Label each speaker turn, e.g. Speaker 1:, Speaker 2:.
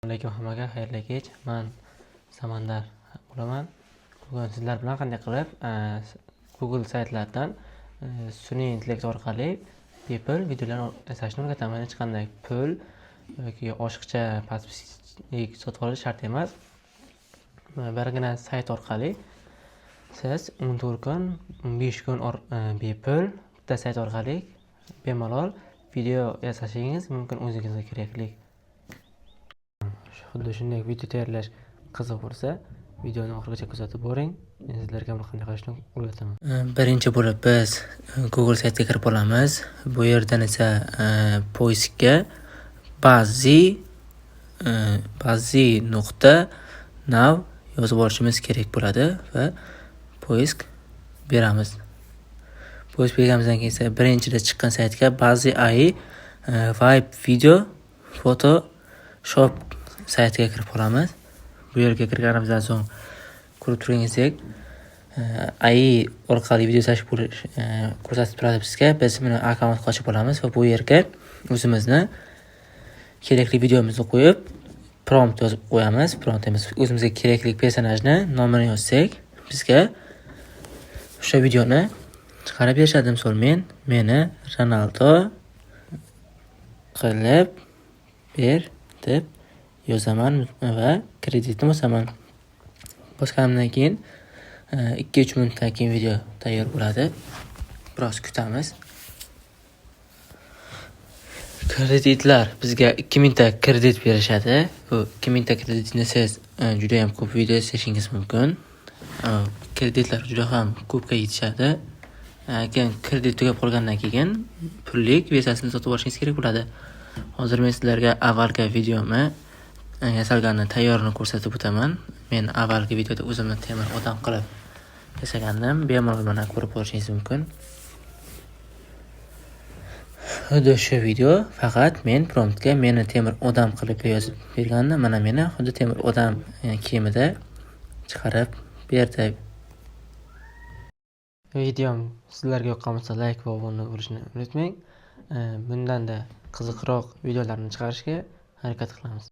Speaker 1: Assalomu hammaga, xayrli kech. Men Samandar bo'laman. Bugun sizlar bilan qanday qilib Google saytlaridan sun'iy intellekt orqali bepul videolar yasashni o'rgataman. Hech qanday pul yoki oshiqcha podpiska sotib olish shart emas. Birgina sayt orqali siz 14 kun, 15 kun bepul bitta sayt orqali bemalol video yasashingiz mumkin o'zingizga kerakli. Xuddi shunday video tayyorlash qiziq bo'lsa, videoni oxirigacha kuzatib boring. Men sizlarga buni qanday qilishni o'rgataman. Birinchi bo'lib biz Google saytiga kirib olamiz. Bu yerdan esa poiskga bazi.nav yozib olishimiz kerak bo'ladi va poisk beramiz. Poisk berganimizdan keyin esa birinchida chiqqan saytga bazi.ai Vibe video Photoshop saytiga kirib olamiz. Bu yerga kirganimizdan so'ng ko'rib turganingizdek AI orqali video yasash ko'rsatib turadi bizga. Biz buni akkaunt ochib olamiz va bu yerga o'zimizni kerakli videomizni qo'yib, prompt yozib qo'yamiz. Promptimiz o'zimizga kerakli personajni nomini yozsak, bizga o'sha videoni chiqarib berishadi. Misol meni Ronaldo qilib ber deb yozaman va kreditni bosaman. Bosganimdan keyin 2-3 minutdan keyin video tayyor bo'ladi. Biroz kutamiz. Kreditlar bizga 2000 ta kredit berishadi. Bu 2000 ta kreditni siz juda ham ko'p video yasashingiz mumkin. Kreditlar juda ham ko'pga yetishadi. Keyin kredit tugab qolgandan keyin pullik versiyasini sotib olishingiz kerak bo'ladi. Hozir men sizlarga avvalgi videomni yasalganini tayyorini ko'rsatib o'taman. Men avvalgi videoda o'zimni temir odam qilib yasagandim. Bemalol mana ko'rib olishingiz mumkin. Xuddi shu video, faqat men promptga meni temir odam qilib yozib bergandim. Mana meni xuddi temir odam kiyimida chiqarib berdi. Videom sizlarga yoqqan bo'lsa, like va obuna bo'lishni unutmang. Bundan-da qiziqroq videolarni chiqarishga harakat qilamiz.